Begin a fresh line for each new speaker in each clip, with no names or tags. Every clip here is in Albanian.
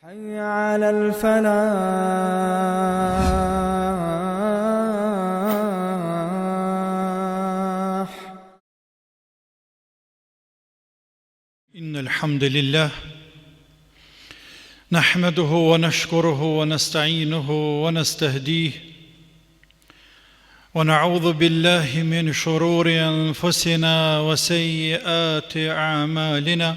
حي على الفلاح.
إن الحمد لله نحمده ونشكره ونستعينه ونستهديه ونعوذ بالله من شرور أنفسنا وسيئات أعمالنا.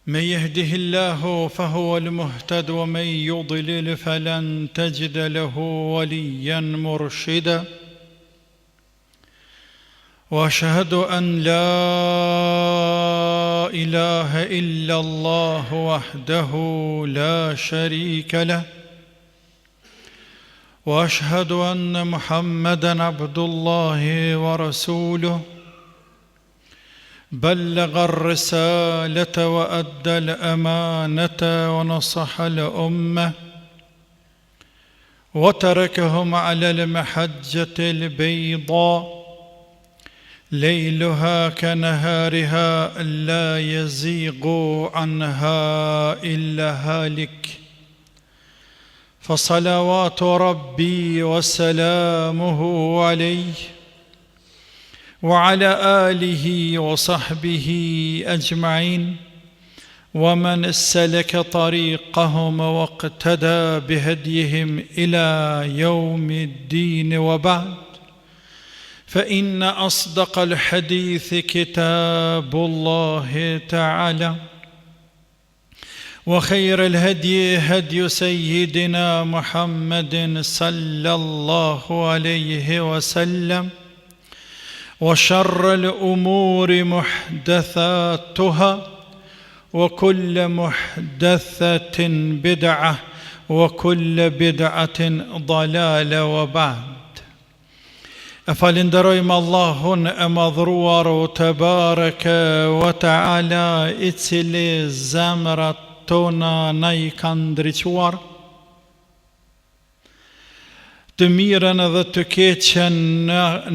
من يهده الله فهو المهتد ومن يضلل فلن تجد له وليا مرشدا. وأشهد أن لا إله إلا الله وحده لا شريك له. وأشهد أن محمدًا عبد الله ورسوله بلغ الرسالة وأدى الأمانة ونصح الأمة وتركهم على المحجة البيضاء ليلها كنهارها لا يزيغ عنها إلا هالك. فصلوات ربي وسلامه عليه وعلى آله وصحبه أجمعين ومن سلك طريقهم واقتدى بهديهم إلى يوم الدين. وبعد، فإن أصدق الحديث كتاب الله تعالى، وخير الهدي هدي سيدنا محمد صلى الله عليه وسلم، وشر الأمور محدثاتها، وكل محدثة بدعة، وكل بدعة ضلالة. وبعد، أفالندرojmë Allahun e madhruar o tebareke wa taala, I cili zemrat tona na I kanë ndriçuar, të mirën dhe të keqen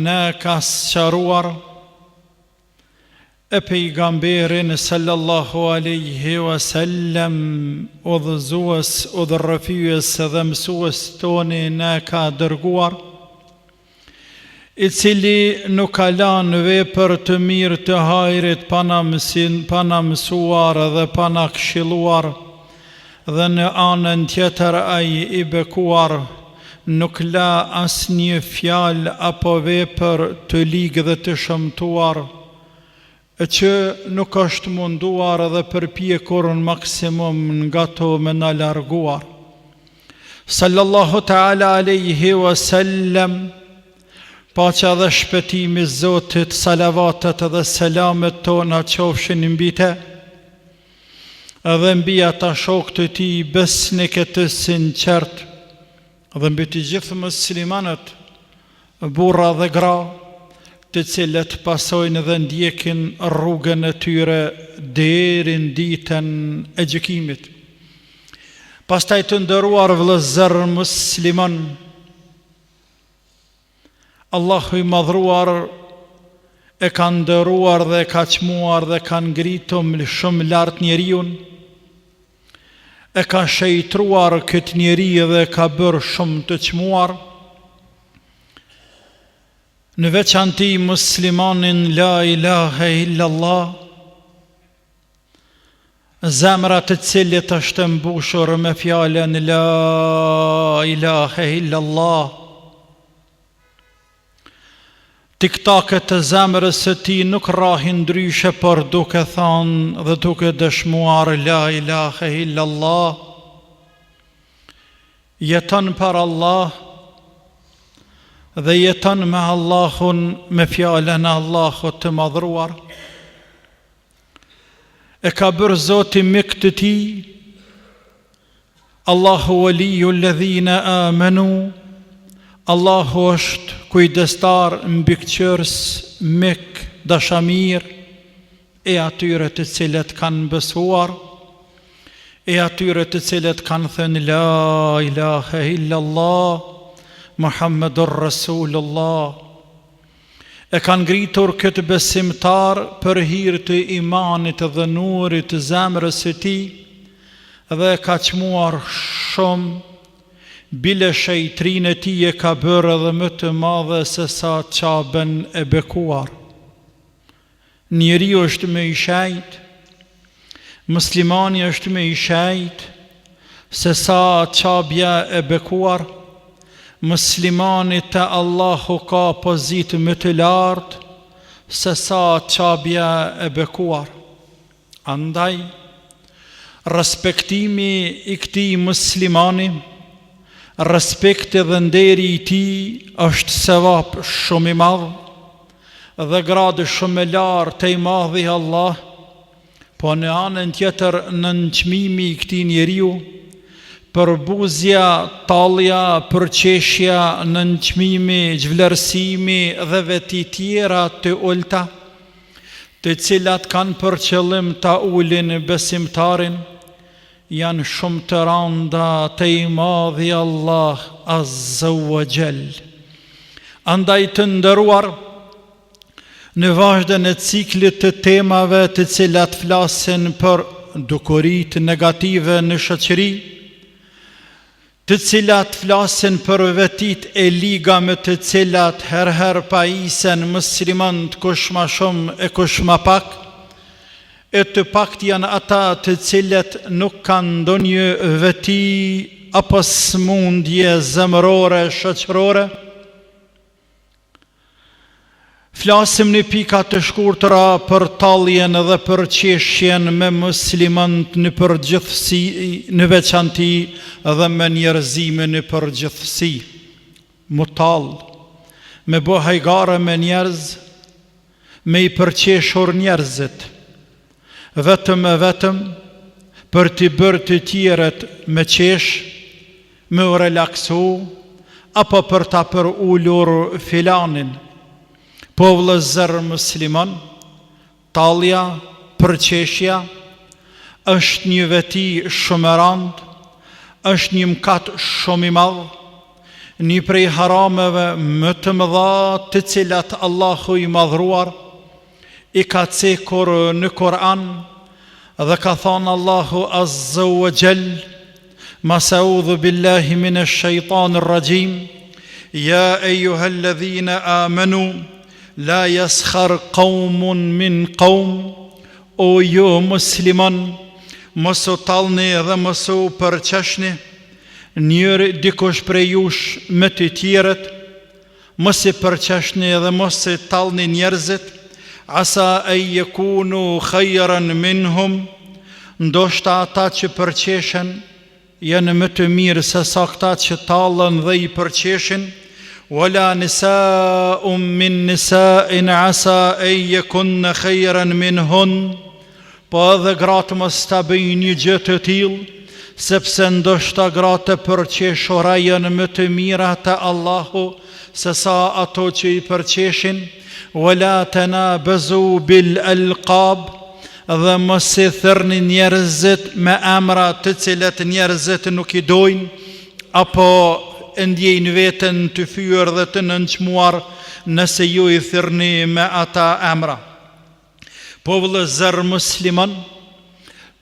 na ka sqaruar, e pejgamberin sallallahu alaihi wasallam, udhëzues, udhërrëfyes dhe mësues toni na ka dërguar, I cili nuk ka lanë vepër të mirë të hajrit pa na mësuar dhe pa na këshilluar, dhe në anën tjetër ai I bekuar nuk la asnjë fjalë apo vepër të ligë dhe të shëmtuar, e që nuk është munduar dhe përpjekur në maksimum nga to me na larguar. Sallallahu ta'ala alaihi wasallam, paqja dhe shpëtimi Zotit, salavatet dhe selamet tona qofshin mbi te, edhe mbi ata shokët të tij besnik e të sinqert, dhe mbi të gjithë muslimanët, burra dhe gra, të cilët pasojnë dhe ndjekin rrugën e tyre deri në ditën e gjykimit. Pastaj të nderuar vëllezër musliman, Allahu I madhruar e ka nderuar dhe ka çmuar dhe ka ngritur shumë lart njeriun, e ka shejtruar këtë njeri dhe ka bërë shumë të çmuar, në veçanti muslimanin la ilahe illallah, zemra të cilit është mbushur me fjalën la ilahe illallah. Tiktaket e zemrës së tij nuk rrahin ndryshe, por duke thënë dhe duke dëshmuar la ilahe illallah, jeton për Allah dhe jeton me Allahun, me fjalën e Allahut të madhruar. E ka bërë Zoti mik të tij, Allahu waliju alladhina amanu, Allahu është kujdestar, mbikëqyrës, mik, dashamir e atyre të cilët kanë besuar, e atyre të cilët kanë thënë la ilahe illallah Muhammedur Rasulullah. E kanë ngritur këtë besimtar për hir të imanit dhe nurit të zemrës së tij, dhe ka çmuar shumë, bile shejtrinë e tij e ka bërë edhe më të madhe se sa çabën e bekuar. Njeriu është më i shejt, muslimani është më i shejt se sa çabja e bekuar. Muslimani te Allahu ka pozitë më të lartë se sa çabja e bekuar. Andaj respektimi i këtij muslimani, respekti dhe nderi i tij është sevap shumë i madh dhe gradë shumë e lartë i madhi Allah, po në anën tjetër nënçmimi i këtij njeriu, përbuzja, tallja, përqeshja, nënçmimi, zhvlerësimi dhe veti tjera të ulta, të cilat kanë për qëllim ta ulin besimtarin, janë shumë të randa të i madhi Allah Azza wa Jall. Andaj të nderuar, në vazhdën e ciklit të temave të cilat flasin për dukuritë negative në shoqëri, të cilat flasin për vetit e ligame të cilat herher pajisen muslimant kush ma shumë e kush ma pak, e të pakt janë ata të cilat nuk kanë ndonjë veti apo smundje zemërore, shoqërore. Flasim në pika të shkurtra për talljen dhe për qeshjen me muslimant në përgjithësi, në veçanti dhe me njerëzimin në përgjithësi. Mu tall, me bo hajgare me njerëz, me i përqeshur njerëzit, vetëm për t'i bërë të tjeret me qesh, me u relaksu, apo për ta për ullur filanin. Po vëllezër musliman, tallja, përqeshja është një veti shumë e randë, është një mëkat shumë i madh, një prej harameve më të mëdha të cilat Allahu i madhruar i ka cekur në Kur'an, dhe ka thënë Allahu Azza wa Jall: "Mas a'udhu billahi minash shaitanir rajim, ya ayyuhalladhina amanu la yaskhar qaumun min qaum." O ju musliman, mos u tallni dhe mos u përqeshni njëri dikush prej jush me të tjerët, mos i përqeshni dhe mos i tallni njerëzit, asa an yakunu khayran minhum, ndoshta ata që përqeshen janë më të mirë se sa ata që tallen dhe i përqeshin. Wala nisa'un min nisa'in asa an yakunna khayran minhun, po edhe gratë mos ta bëjnë një gjë të tillë, sepse ndoshta gratë përqeshura janë më të mira te Allahu se sa ato që i përqeshin. Wala tanabazu bil alqab, dhe mos i thërni njerëzit me emra të cilat njerëzit nuk i dojnë, apo ndjejnë veten të fyer dhe të nënçmuar nëse ju i thërni me ata emra. Po vëllezër musliman,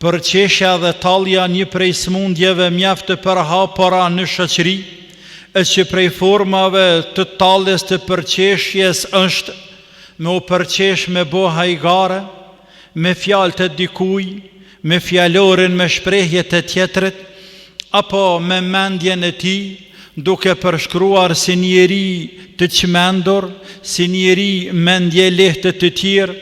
përqeshja dhe tallja një prej smundjeve mjaft të përhapura në shoqëri, e që prej formave të talljes të përqeshjes është me u përqesh me bo hajgare, me fjalë të dikuj, me fjalorin me shprehjet e tjetrit, apo me mendjen e tij, duke përshkruar si njeri të çmendur, si njeri mendje lehtë të tjerë,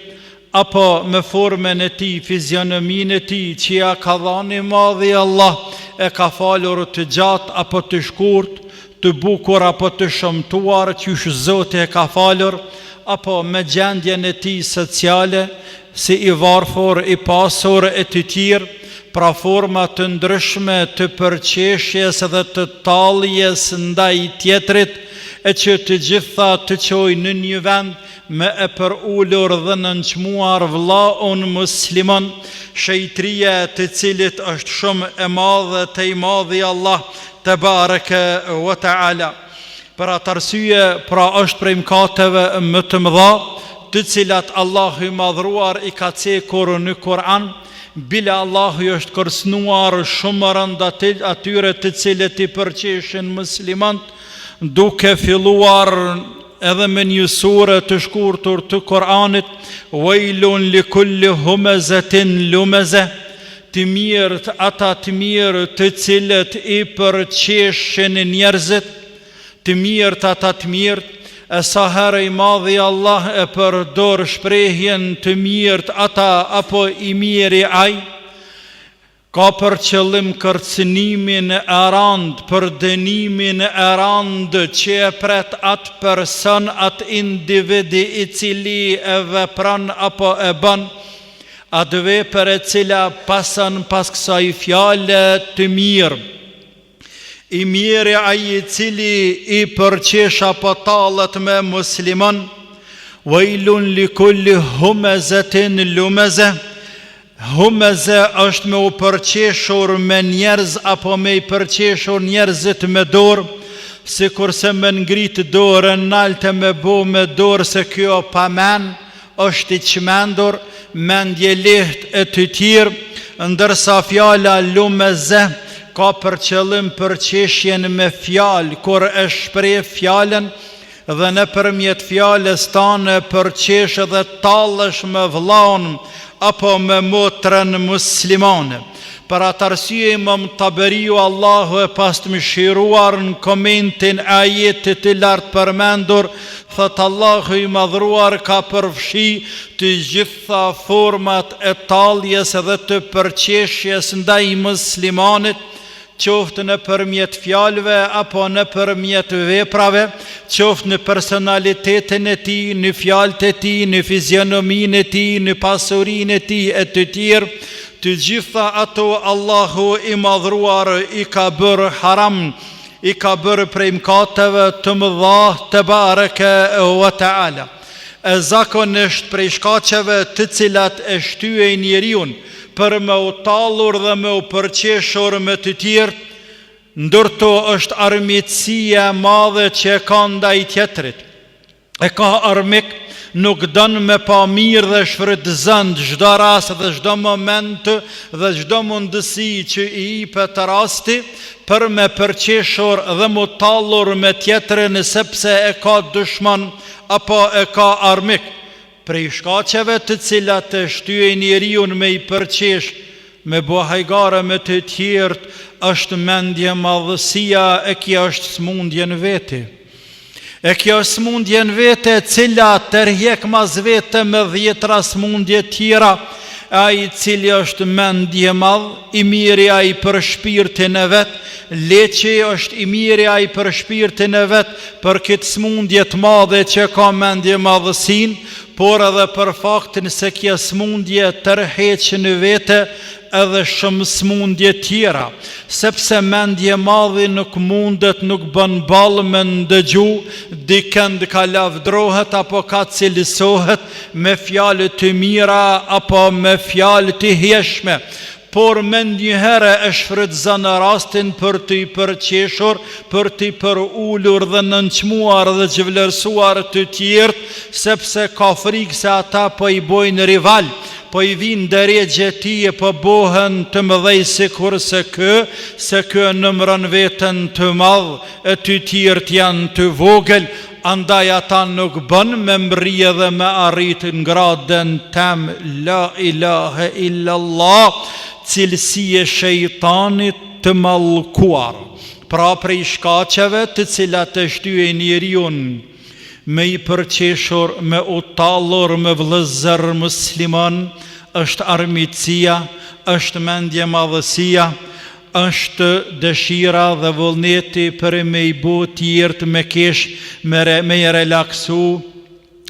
apo me formën e tij, fizionominë e tij që ja ka dhënë madhi Allah, e ka falur të gjatë apo të shkurt, të bukur apo të shëmtuar, qysh Zoti e ka falur, apo me gjendjen e tij sociale, si i varfër, i pasur e të tjerë, pra forma të ndryshme të përqeshjes dhe të talljes ndaj tjetrit, e që të gjitha të çojnë në një vend me e për ullur dhe nënçmuar vllaun musliman, shejtria të cilit është shumë e madhe te i madhi Allah te bareke wa taala. Për atë arsye, pra është prej mëkateve më të mëdha, të cilat Allahu i madhruar i ka cekur në Kur'an, bile Allahu është kërcënuar shumë rënd atyre të cilët i përqeshin muslimant, duke filluar edhe me një sure të shkurtur të Koranit, Wailun li kulli humezetin lumeze, të mirët ata të mirë të cilët i përqeshin njerëzit, të mirët ata të mirët, e sa herë i madhi Allah e përdor shprehjen të mirët ata apo i miri aj, ka për qëllim kërcënimin e rand, për dënimin e rand që e pret atë person, atë individi i cili e vepran apo e bën, atë vepër e cila pasan pas kësaj fjale të mirë. I mirë ai i cili i përqesh apo tallet me musliman, Wailun li kulli humezetin lumeze. Humeze është me u përqeshur me njerëz apo me i përqeshur njerëzit me dorë, si kurse me ngrit dorën nalte me bo me dorë se kjo pa men, është i qmendur, mendje lehtë e të tjirë, ndërsa fjala lumeze ka për qëllim përqeshjen me fjalë, kur e shpreh fjalën dhe në përmjet fjales tane përqesh dhe tallesh me vllaun apo me motrën muslimane. Për atë arsye Imam Taberiu, Allahu e pastëmëshiruar, në komentin e ajetit të lartë përmendur, thot Allahu i madhruar ka përfshi të gjitha format e talljes dhe të përqeshjes ndaj muslimanit, qoftë në përmjet fjalëve apo në përmjet veprave, qoftë në personalitetin e tij, në fjalët e tij, në fizionominë e tij, në pasurinë e tij e të tjerë, të gjitha ato Allahu i madhruar i ka bërë haram, i ka bërë prej mëkateve të mëdha te bareke wa taala. E zakonisht prej shkaqeve të cilat e shtyej njeriu për me u tallur dhe me u përqeshur me të tjerë, ndërto është armiqësia e madhe që e ka ndaj tjetrit. E ka armik, nuk dën me pa mirë dhe shfrytëzon çdo rast dhe çdo moment dhe çdo mundësi që i jepet rasti për me përqeshur dhe mu tallur me tjetrin sepse e ka dushman apo e ka armik. Prej shkaqeve të cilat e shtyej njeriu me i përqesh, me bo hajgare me të tjerët, është mendje madhësia, e kjo është smundje në veti. E kjo smundje në vete cila tërhjek mas vete me 10 smundje tjera, ai cili është mendje madh, i miri ai për shpirtin e vet, leçi është i miri ai për shpirtin e vet, për këtë smundje të madhe që ka mendje madhësin, por edhe për faktin se kjo smundje tërheq në vete edhe shumë smundje tjera, sepse mendje madhi nuk mundet, nuk bën ballë me ndëgju, dikënd ka lavdrohet apo ka cilësohet me fjalë të mira apo me fjalë të hieshme, por me njëherë e shfrytëzon rastin për t'i përqeshur, për t'i përullur dhe nënçmuar dhe zhvlerësuar të tjerët, sepse ka frikë se ata po i bojnë rival, po i vinë drejtë tije, po bohen të mëdhej sikur se kë nëmron veten të madh, e të tjerët janë të vogël, andaj ata nuk bën me mbrije dhe me arrit në gradën tem la ilahe illallah, cilësi e shejtanit të mallkuar. Pra prej shkaqeve të cilat e shtyej njeriu me i përqeshur, me u tallur me vëllezër musliman, është armiqësia, është mendje madhësia, është dëshira dhe vullneti për me i bo tjertë me kesh, me i relaksu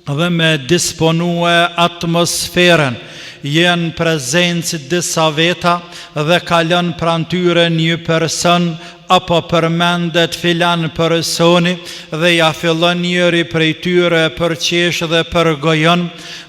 dhe me disponue atmosferën. Jenë prezencë disa veta dhe kalon pranë tyre një person apo përmendet filan personi dhe ja fillon njëri prej tyre përqesh dhe përgojon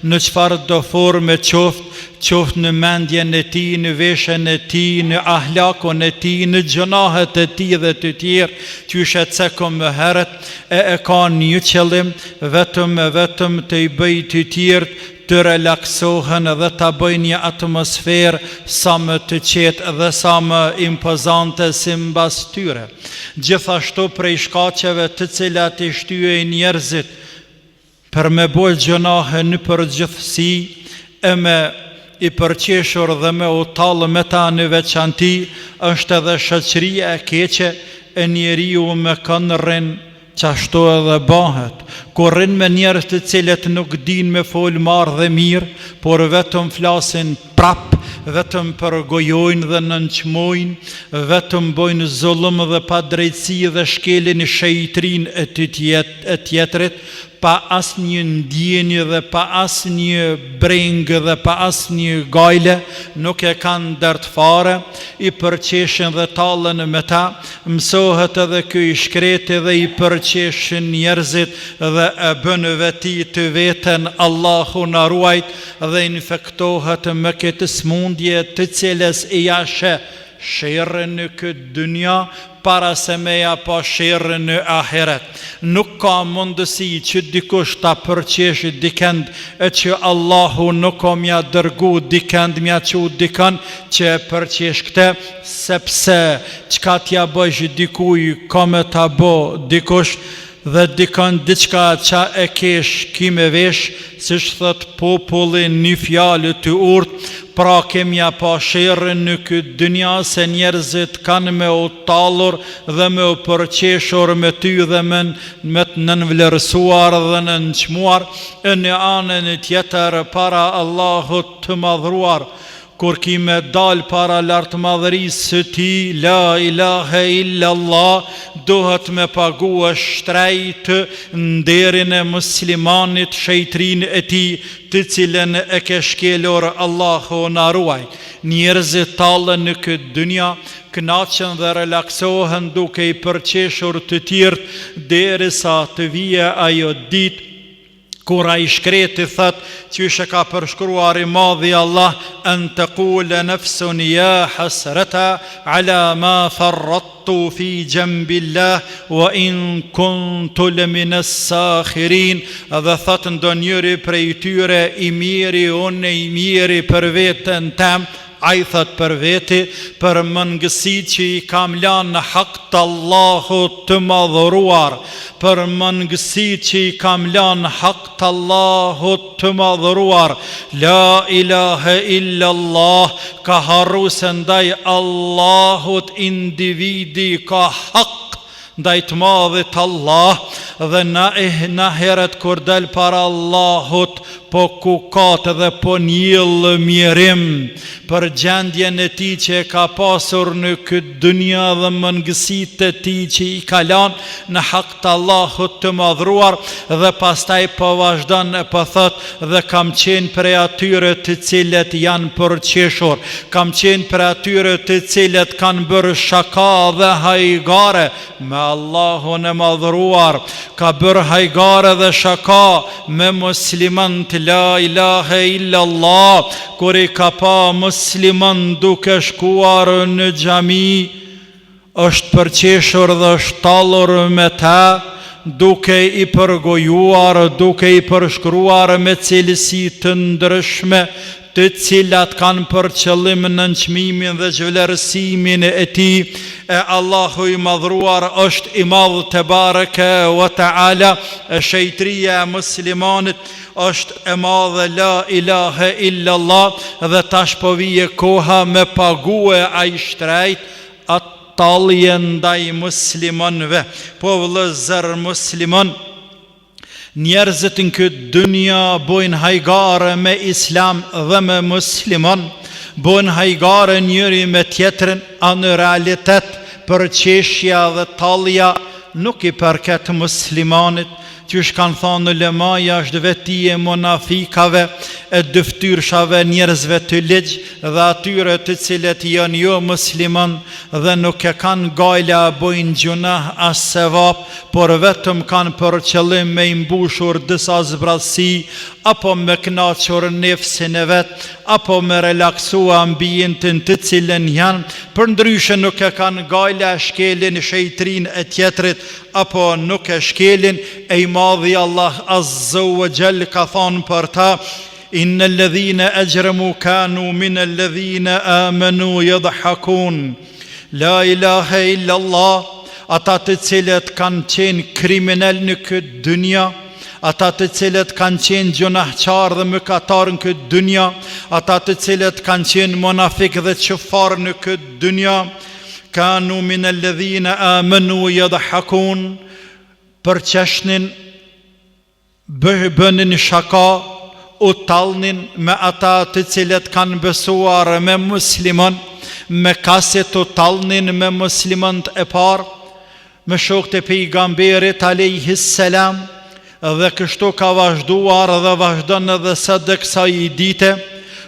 në çfarë do forme qoftë në mendjen e tij, në veshjen e tij, në ahlakun e tij, në gjunahet e tij dhe të tjerë, qysh e cekom më herët, e ka një qëllim vetëm të i bëj të tjerë të relaksohen dhe ta bëjnë një atmosferë sa më të qetë dhe sa më impozante sipas tyre. Gjithashtu prej shkaqeve të cilat i shtyjnë njerëzit për me bol gjunahe në përgjithësi e me i përqeshur dhe me u tallë me ta në veçanti, është edhe shoqëria e keqe e njeriu me kënë rrin, qashtu edhe bëhet. Kur rrin me njerëz të cilët nuk din me fol marrë dhe mirë, por vetëm flasin prap, vetëm përgojojnë dhe nënçmojnë, vetëm bojnë zullum dhe pa drejtësi dhe shkelin shejtrin e tjetrit, pa asnjë ndjenjë dhe pa asnjë brengë dhe pa asnjë gajle, nuk e kanë dert fare, i përqeshin dhe tallen me ta, mësohet edhe ky i shkreti dhe i përqeshin njerëzit dhe e bën veti të veten, Allahu na ruajt, dhe infektohet me këtë smundje të cilës i jashe sherrën në këtë dynja para se me ja pa sherrën në ahiret. Nuk ka mundësi që dikush ta përqesh dikend e që Allahu nuk ka mja dërgu dikend, mja që dikën që e përqesh këte, sepse qka t'ja bëjsh dikuj ka me ta bo dikush, dhe dikën diçka qa e kesh kime vesh, si thot populli një fjalë të urtë, pra kemja pa sherrën në këtë dynja se njerëzit kanë me u tallur dhe me u përqeshur me ty dhe me të nënvlerësuar dhe nënçmuar, e në anën tjetër para Allahut të madhruar, kur ki me dal para lartë madhërisë së ti, la ilahe illallah, dohet me pagu shtrejt nderin e muslimanit, shejtrin e ti, të cilën e ke shkelur, Allahu na ruaj. Njerëzit tallen në këtë dynja, kënaqen dhe relaksohen duke i përqeshur të tjerë, derisa të vije ajo ditë kur ai shkreti thot, që ka përshkruar i madhi Allah, an taqula nafsun ya hasrata ala ma farrattu fi jambillah wa in kuntu min as-sakhirin, dhe thot ndonjëri prej tyre, i miri, unë i miri për veten tem, a i thot për veti, për mëngësi që i kam lanë në hak të Allahut të madhëruar, për mëngësi që i kam lanë në hak të Allahut të madhëruar, la ilahe illallah, ka harru se ndaj Allahut individi ka hak ndaj të madhit Allah, dhe na heret kur del para Allahut, po kukat dhe po njëllë mjerim për gjendjen e ti që e ka pasur në këtë dynja dhe mëngësit e ti që i kalan në hak të Allahut të madhruar, dhe pastaj po vazhdon e po thot, dhe kam qenë prej atyre të cilët janë përqeshur, kam qenë prej atyre të cilët kanë bërë shaka dhe hajgare me Allahun e madhruar, ka bërë hajgare dhe shaka me musliman të la ilahe illallah, kur i ka pa musliman duke shkuar në xhami, është përqeshur dhe është tallur me ta, duke i përgojuar, duke i përshkruar me cilësi të ndryshme, të cilat kanë për qëllim nënçmimin dhe zhvlerësimin e tij. E Allahu i madhruar është i madh te bareke wa taala, e shejtria e muslimanit është e madhe, la ilahe illallah, dhe tash po vije koha me pague ai shtrejt atë tallje ndaj muslimanëve. Po vëllezër musliman, njerëzit në këtë dynja bojnë hajgare me islam dhe me musliman, bojnë hajgare njëri me tjetrin, a në realitet përqeshja dhe tallja nuk i përket muslimanit, që kanë thonë ulemaja është veti e monafikave, e dëftyrshave njerëzve të ligj dhe atyre të cilët janë jo musliman dhe nuk e kanë gajla bojnë gjunah as sevap, por vetëm kanë për qëllim me imbushur disa zbrazësi, apo me kënaqur nefsin e vet, apo me relaksu ambientin të cilën janë, për ndryshe nuk e kanë gajla shkelin shejtrin e tjetrit, apo nuk e shkelin. E i madhi Allah Azza wa Jall ka thonë për ta, Inna alladhina ajramu kanu min alladhina amanu yadhakun. La ilaha illa Allah. Ata të cilët kanë qenë kriminal në këtë dynja, ata të cilët kanë qenë gjunahçar dhe mëkatar në këtë dynja, ata të cilët kanë qenë munafik dhe qëfar në këtë dynja, kanu min alladhina amanu yadhakun, për qeshnin, bënin shaka, u tallnin me ata të cilët kanë besuar me musliman, me kaset u tallnin me muslimant e parë, me shokët e pejgamberit alayhis salam, dhe kështu ka vazhduar dhe vazhdon edhe sot dhe kësaj dite.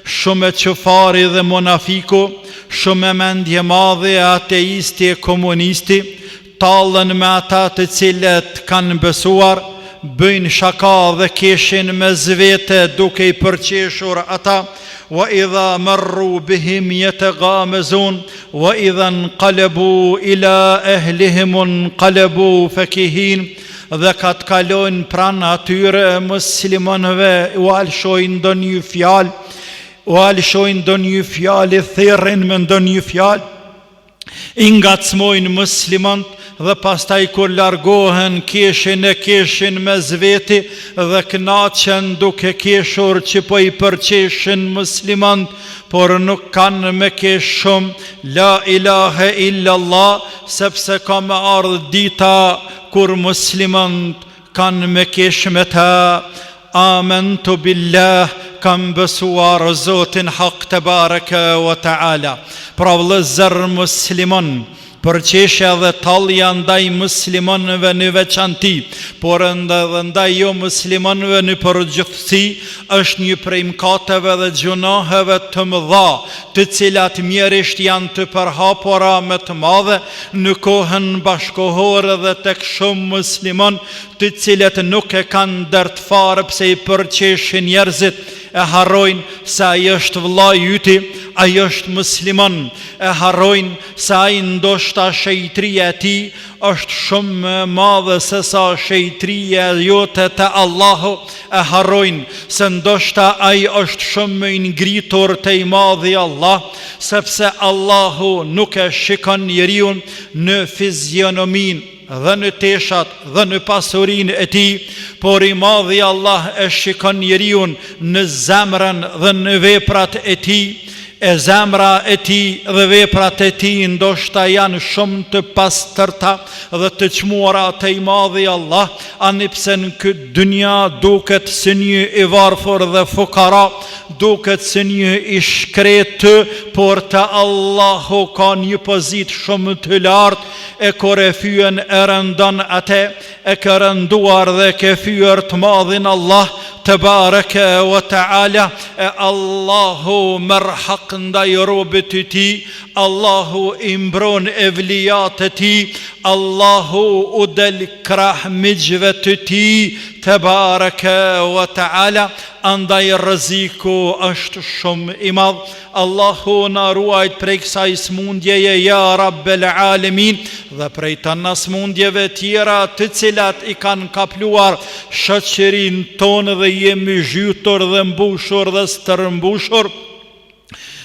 Shumë e qëfari dhe monafiku, shumë e mendje madhe e ateisti e komunisti, tallen me ata të cilët kanë besuar, bëjnë shaka dhe keshin me zvete duke i përqeshur ata. Wa idha marru bihim yataghamazun wa idha inqalabu ila ahlihim inqalabu fakihin. Dhe ka të kalojnë pranë atyre muslimanëve, u alshojnë ndonjë fjalë, u alshojnë ndonjë fjalë, thirrin me ndonjë fjalë, i ngacmojnë muslimanët, dhe pastaj kur largohen keshin me zveti dhe knaqen duke keshur që po i përqeshin muslimanët, por nuk kanë me kesh shumë. La ilaha illa Allah, sepse ka me ardhë dita kur muslimanët kanë me kesh me ta. Amantu billah, kam besuar Zotin hak të baraka wa ta'ala. Pra vëllezër musliman, përqeshja dhe tallja ndaj muslimanëve në veçanti, por edhe ndaj jo muslimanëve në përgjithësi, është një prej mëkateve dhe gjunaheve të mëdha, të cilat mjerisht janë të përhapura me të madhe në kohën bashkohore dhe tek shumë musliman, të cilët nuk e kanë dert fare pse i përqeshin njerëzit, e harrojnë se ai është vëllai yti, ai është musliman, e harrojnë se ai ndoshta shejtria e tij është shumë më madhe se sa shejtria jote te Allahu, e harrojnë se ndoshta ai është shumë më i ngritur te i madhi Allah, sepse Allahu nuk e shikon njeriu në fizionominë dhe në teshat dhe në pasurinë e tij, por i madhi Allah e shikon njeriu në zemrën dhe në veprat e tij. E zemra e tij dhe veprat e tij ndoshta janë shumë të pastërta dhe të çmuara te i madhi Allah, ani pse në këtë dynja duket si një i varfër dhe fukara, duket si një i shkretë, por te Allahu ka një pozitë shumë të lartë, e kur e fyen e rëndon atë, e ka rënduar dhe ke fyer të madhin Allah të bareke wa ta'ala, e Allahu merr hak ndaj robët të tij, Allahu i mbron evlijat e tij, Allahu u del krah migjve të tij të bareke wa ta'ala. Andaj rreziku është shumë i madh. Allahu na ruajt prej kësaj smundjeje, ja Rabbel Alamin, dhe prej të smundjeve tjera të cilat i kanë kapluar shoqërinë tonë dhe jemi zhytur dhe mbushur dhe stërmbushur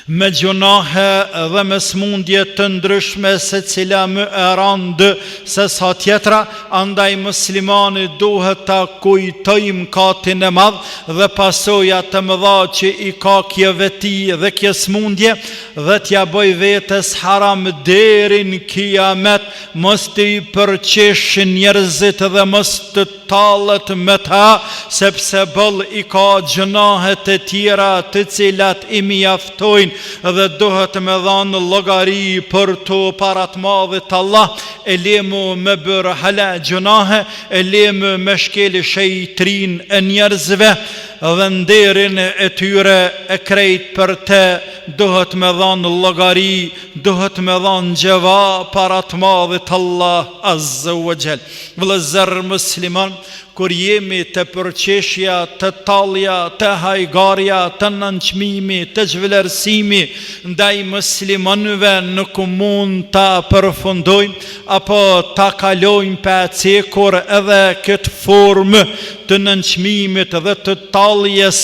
me gjunahe dhe me smundje të ndryshme, se cila më e randë se sa tjetra. Andaj muslimani duhet ta kujtoj mëkatin e madh dhe pasojat të mëdha që i ka kjo veti dhe kjo smundje, dhe t'ja bëj vetes haram deri në kiamet, mos t'i përqesh njerëzit dhe mos të tallet me ta, sepse boll i ka gjunahet e tjera të cilat i mjaftojnë dhe duhet me dhanë llogari për to parat madhit Allah. E lemu me bërë hala gjunahe, e lemu me shkel shejtrin e njerëzve dhe nderin e tyre e krejt për te, duhet me dhanë llogari, duhet me dhanë gjeva parat madhit Allah azza wa jall. Vëllezër musliman, kur jemi të përqeshja, të tallja, të hajgarja, të nënçmimi, të zhvlerësimi ndaj muslimanëve, nuk mund ta përfundojmë apo ta kalojmë pa cekur edhe këtë formë të nënçmimit dhe të talljes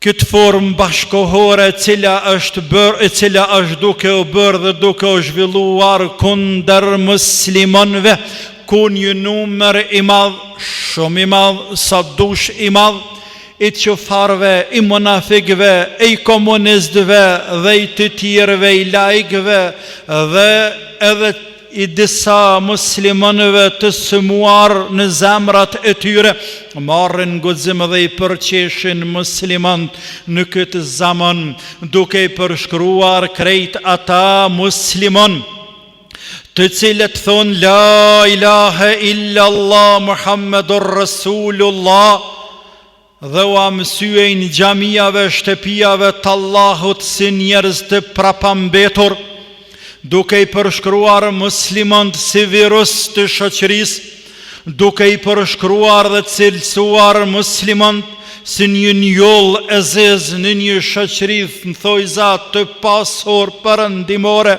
këtë formë bashkohore e cila është duke u bërë dhe duke u zhvilluar kundër muslimanëve, ku një numër i madh, shumë i madh, sa dush i madh, i qëfarve, i monafikëve, i komunistëve dhe i të tjerëve, i laikëve dhe edhe i disa muslimanëve të sëmuar në zemrat e tyre, marrin guxim dhe i përqeshin muslimant në këtë zaman, duke i përshkruar krejt ata musliman të cilët thonë la ilahe illallah Muhammedur Rasulullah dhe u mësyejnë xhamiave, shtëpiave të Allahut si njerëz të prapambetur, duke i përshkruar muslimant si virus të shoqërisë, duke i përshkruar dhe cilësuar muslimant si një njoll e zezë në një shoqëri thojza të pasur perëndimore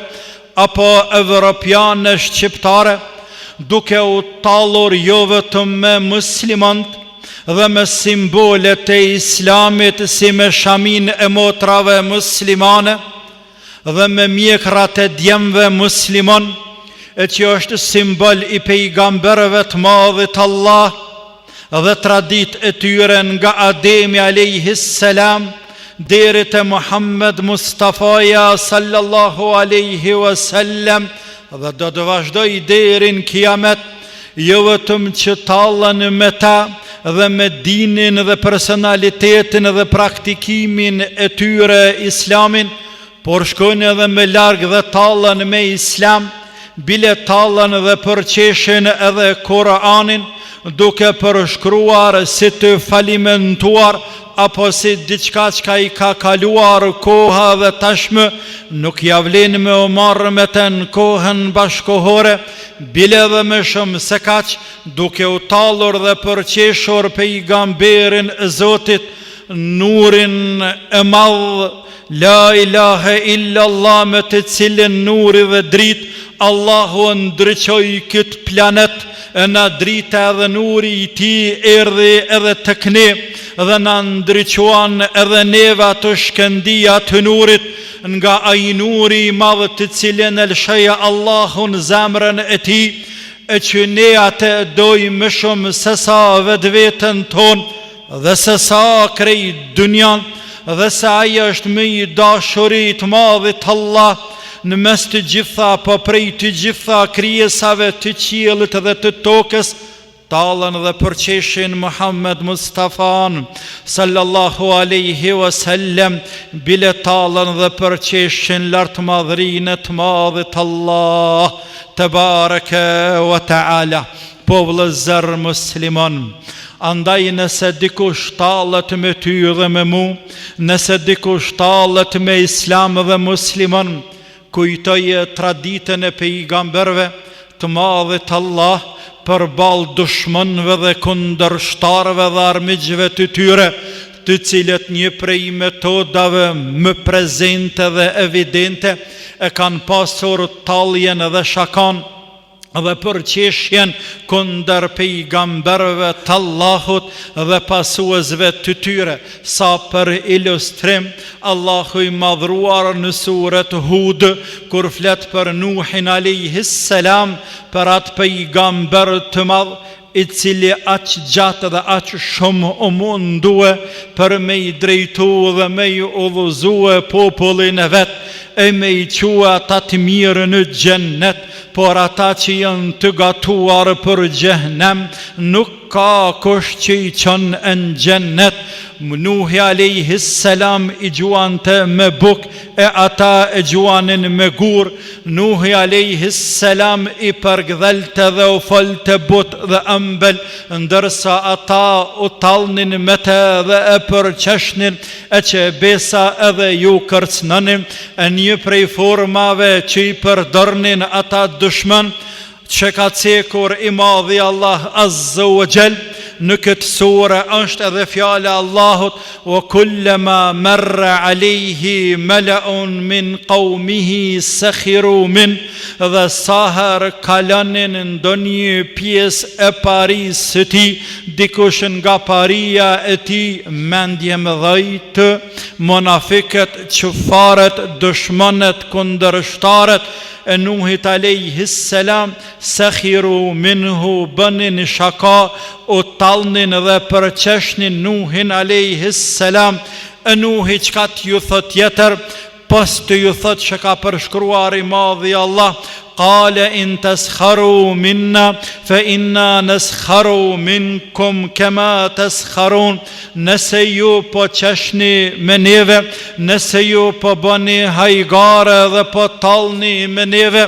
apo evropiane shqiptare, duke u tallur jo vetëm me muslimant dhe me simbolet e islamit si me shamin e motrave muslimane dhe me mjekrat e djemve muslimon, e që është simbol i pejgamberëve të madhit Allah dhe tradit e tyre nga Ademi alayhis salam deri te Muhammed Mustafaja sallallahu alaihi wasallam, dhe do të vazhdoj deri në kiamet, jo vetëm që tallen me ta dhe me dinin dhe personalitetin dhe praktikimin e tyre islamin, por shkojnë edhe me larg dhe tallen me islam, bile tallen dhe përqeshin edhe Koranin, duke përshkruar si të falimentuar apo si diçka që i ka kaluar koha dhe tashmë nuk ja vlen me u marrë me të në kohën bashkohore, bile dhe me shumë se kaq, duke u tallur dhe përqeshur pejgamberin e Zotit, nurin e madh, la ilahe illallah, me të cilën nuri dhe dritë Allahu ndryqoi këtë planet, e na drita edhe nuri i ti erdhi edhe tek ne dhe na ndryquan edhe neve ato shkëndia të nurit, nga ai nuri i madh të cilën e lëshoja Allahun zemrën e ti, e që ne atë dojmë më shumë se sa vetveten tonë dhe se sa krejt dunjan, dhe se ajo është më i dashurit madhit Allah në mes të gjitha, po prej të gjitha krijesave të qiellit dhe të tokës, tallen dhe përqeshin Muhammed Mustafan sallallahu alaihi wasallam, bile tallen dhe përqeshin lartë madhrinë të madhit Allah tebareke wa taala. Po vëllezër musliman, andaj nëse dikush tallet me ty dhe me mu, nëse dikush tallet me islam dhe musliman, kujtoje traditën e pejgamberëve të madhit Allah përballë dushmanëve dhe kundërshtarëve dhe armiqve të tyre, të cilët një prej metodave më prezente dhe evidente e kanë pasur talljen dhe shakan dhe përqeshjen kundër pejgamberëve të Allahut dhe pasuesve të tyre. Sa për ilustrim, Allahu i madhruar në suret Hud, kur flet për Nuhin alayhis salam, për atë pejgamber të madh, i cili aq gjatë dhe aq shumë u mundue për me i drejtu dhe me i udhëzue popullin e vet, e me i qua ata të mirë në xhennet, por ata që janë të gatuar për xhenem, nuk ka kush që i çon në xhennet. Nuhi alayhis salam i gjuante me buk, e ata e gjuanin me gur. Nuhi alayhis salam i përgdhelte dhe u folte but dhe ëmbël, ndërsa ata u tallnin me të dhe e përqeshnin, e që besa edhe ju kërcnonin, e një prej formave që i përdornin ata dushman, që ka cekur i madhi Allah azza wa jall në këtë sure është edhe fjala e Allahut: "Wa kullama marra alayhi mala'un min qawmihi sakhiru min", dhe sa herë kalonin ndonjë pjesë e parisë së tij, dikush nga paria e tij, mendje më dhëjtë, monafikët, çfarët, dëshmonët, kundërshtarët e Nuhit alayhis salam, sakhiru minhu, bënin shaka, u tallnin dhe përqeshnin Nuhin alayhis salam. E Nuhi çka t'ju thot tjetër, pas të ju thot që ka përshkruar i madhi Allah: "Qale in taskharu minna fa inna naskharu minkum kama taskharun", nëse ju po qeshni me neve, nëse ju po bëni hajgare dhe po tallni me neve,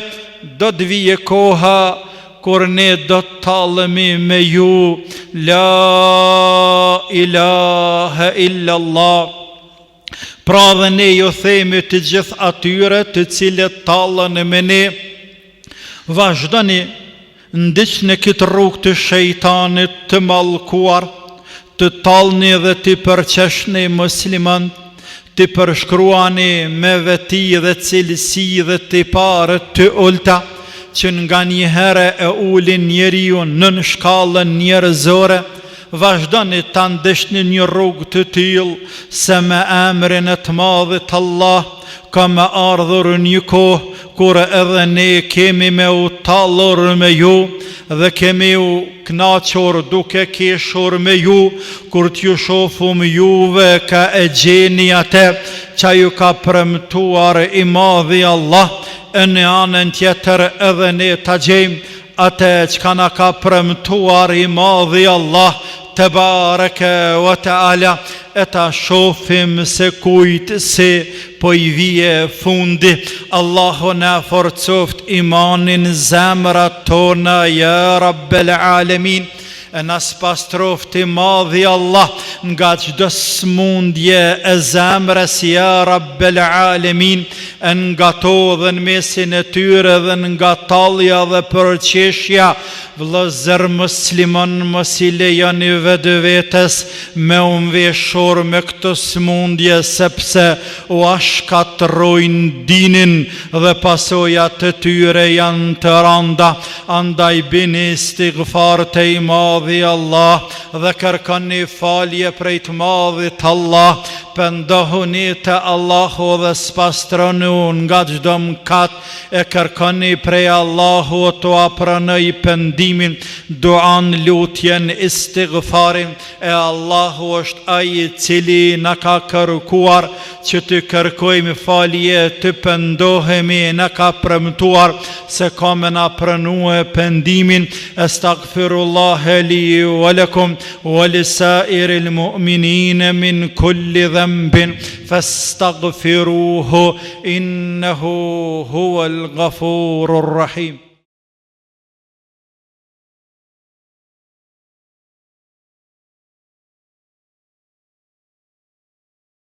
do të vijë koha kur ne do të tallemi me ju. La ilaha illa Allah. Pra dhe ne ju themi të gjithë atyre të cilët tallën me ne: vazhdoni, ndiqni këtë rrugë të shejtanit të mallkuar, të tallni dhe të përqeshni musliman, të përshkruani me veti dhe cilësi dhe të parë të ulta, që nga një herë e ulin njeriu në shkallën njerëzore. Vazhdoni ta ndeshni një rrugë të tillë, se me emrin e të madhit Allah ka me ardhur një kohë kur edhe ne kemi me u tallur me ju dhe kemi u knaqur duke keshur me ju, kur t'ju shofum juve ka e gjeni atë që ju ka premtuar i madhi Allah, e në anën tjetër edhe ne ta gjejmë atë që na ka premtuar i madhi Allah te bareke wa taala, e ta shofim se kujt se po i vije fundi. Allahu na forcoft imanin zemrat tona, ja Rabbel Alamin. E na spastroft i madhi Allah nga çdo smundje e zemrës, ja Rabbel Alamin, nga to dhe në mesin e tyre dhe nga tallja dhe përqeshja. Vëllezër musliman, mos i lejoni vetvetes me umveshur me këtë smundje, sepse u shkatrojnë dinin dhe pasojat të tyre janë të rënda. Andaj bini istighfar te i madhi Allah dhe kërkoni falje prej të madhit Allah. Pëndohuni te Allahu dhe spastroni nga çdo mëkat, e kërkoni prej Allahu të apranoj pendimin, duan, lutjen, istighfarin. E Allahu është ai i cili na ka kërkuar që të kërkojmë falje, të pendohemi, na ka premtuar se ka me na pranue pendimin. Astaghfirullah li wa lakum wa lisairil mu'minin min kulli dhanbin fastaghfiruhu innahu huwal ghafurur rahim.